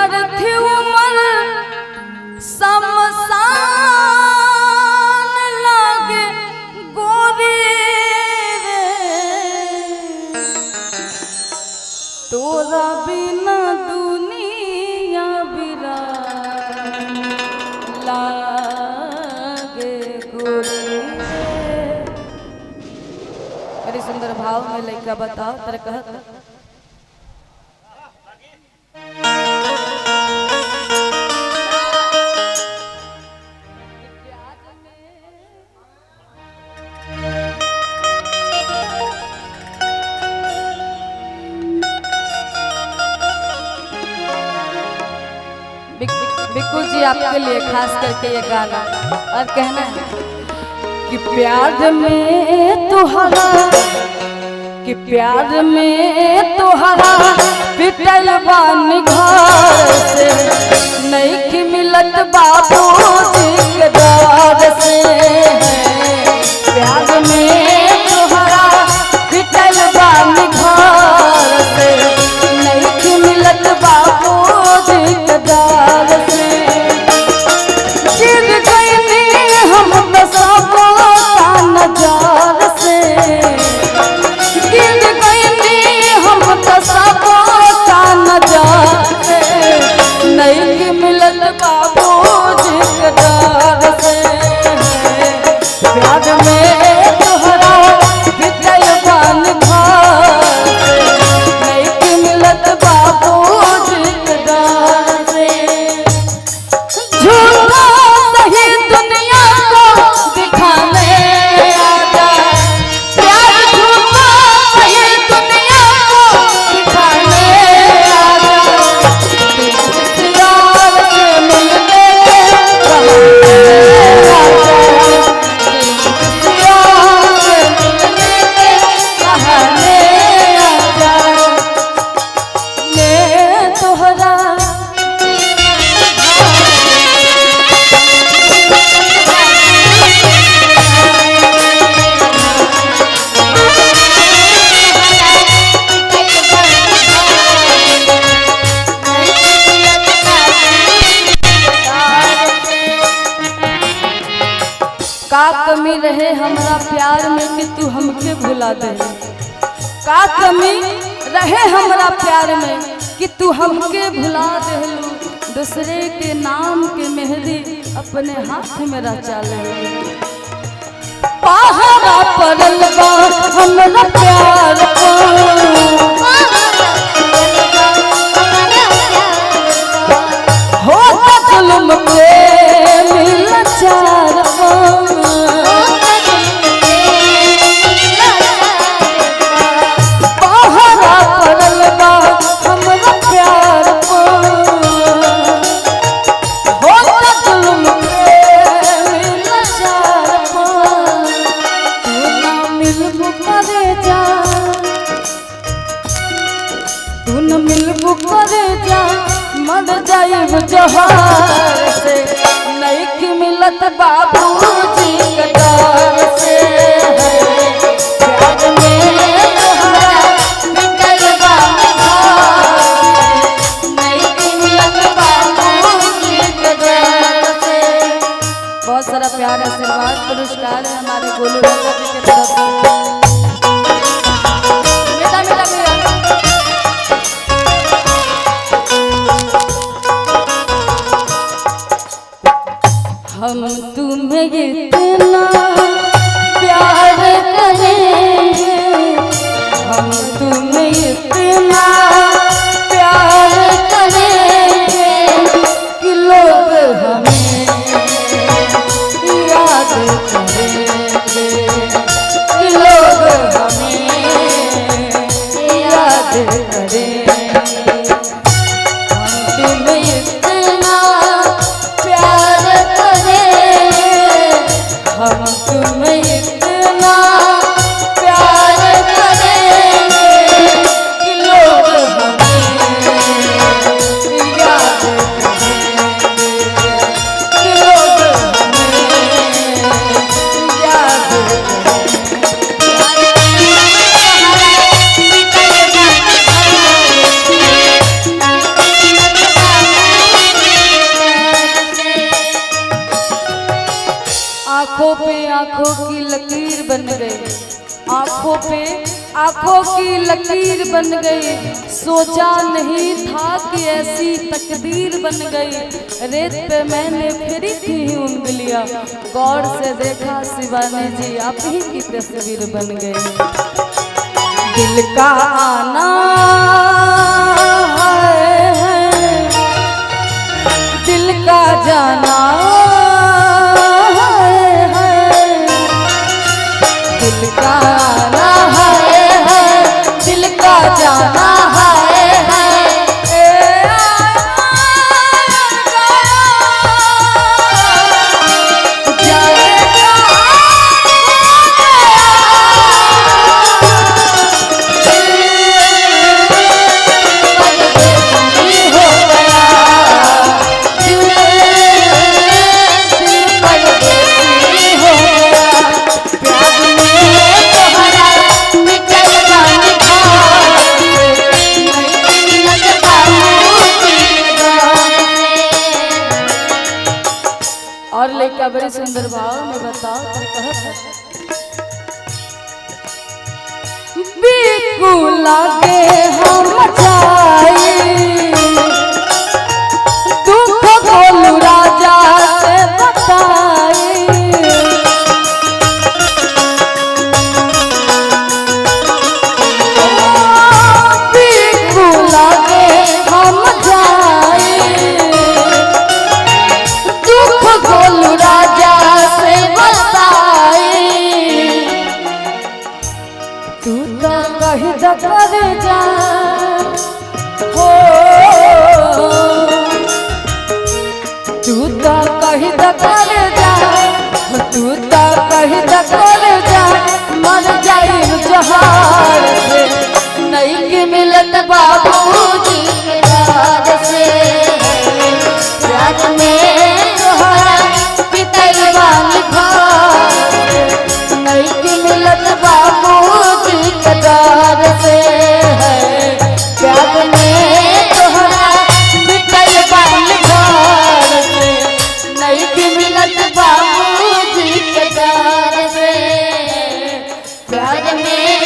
बढ़ती उम्र शमशान लागे गोरी रे, तोरा बिना दुनिया बिरान लागे गोरी रे। बड़ी सुंदर भाव में लइका बताओ तेरे कहत बिक्कू जी आपके लिए खास करके ये गाना और कहना है कि प्यार में तुहरा, कि प्यार में तुहरा पिटल बानी घर से, नहीं कि मिलत बाबू जी के दर से। प्यार में तुहरा पिटल बानी घर से, नहीं कि मिलत बाबू जी के दर से। चिर गईनी हम बसाबो नजार से, गिर गईनी हम बसाबो नजार से, नहीं कि मिलत बाबू जी के दर से। प्यार में तोहरा बितल बान घर से, नहीं कि मिलत बाबू जी के दर से। झूठा सही दुनिया को दिखाने आजा, प्यार झूठा सही दुनिया को दिखाने आजा। प्यार से मिलने बहाने आजा, प्यार से मिलने बहाने आजा। मैं तोहरा का कमी रहे हमरा प्यार में कि तू हमके भुला दे। का कमी रहे हमरा प्यार में कि तू हमके भुला दे। दूसरे के नाम के मेहंदी अपने हाथ में रचा ले। पहाड़ा पड़ल बा हमरा प्यार को, हो जुल्म पे मिला चार को। पहाड़ा पड़ल बा हमरा प्यार को, हो जुल्म पे मिला चार को। तू ना मिलबू करे जा, तू न मिलबू करे जा, मर जाइब जोहार से, नहीं कि मिलत बाबू जी के दर से। प्यार में तोहरा बितल बानी घर से, नहीं कि मिलत बाबू जी के दर से। बहुत सारा प्यार आशीर्वाद पुरस्कार है हमारे गोलू राजा जी के तरफ से। मेरा मेरा मेरा हम तुम्हें इतना प्यार करेंगे, हम तुम्हें इतना प्यार करेंगे कि लोग हमें याद करेंगे, कि लोग हमें याद करेंगे। हम तुम्हें इतना प्यार करेंगे आंखों पे आंखों की लकीर बन गई। सोचा नहीं था कि ऐसी तकदीर बन गई। रेत पे मैंने फेरी थी उंगलियां, गौर से देखा शिवानी जी आप ही की तस्वीर बन गई। दिल का आना है, दिल का जाना है, दिल का आना है, दिल का जाना है। और लेका बड़ी सुंदर भाव में बताओ बिकू लागे हम जाए दुख बोलू राजा से बताए। बिकू लागे हम जाए दुख बोलू राजा से बताए। तू तो कही कर जा हो, तू तो कही कर जा, तू तो कही कर जा, मर जाई जहार से नहीं के मिलत बाबूजी के प्यार से। रात में तोहरा पितल वाली घर नहीं के मिलत बाबूजी के प्यार से। प्यार में तोहरा पितल वाली घर से नहीं के मिलत बाबूजी के प्यार से। प्यार में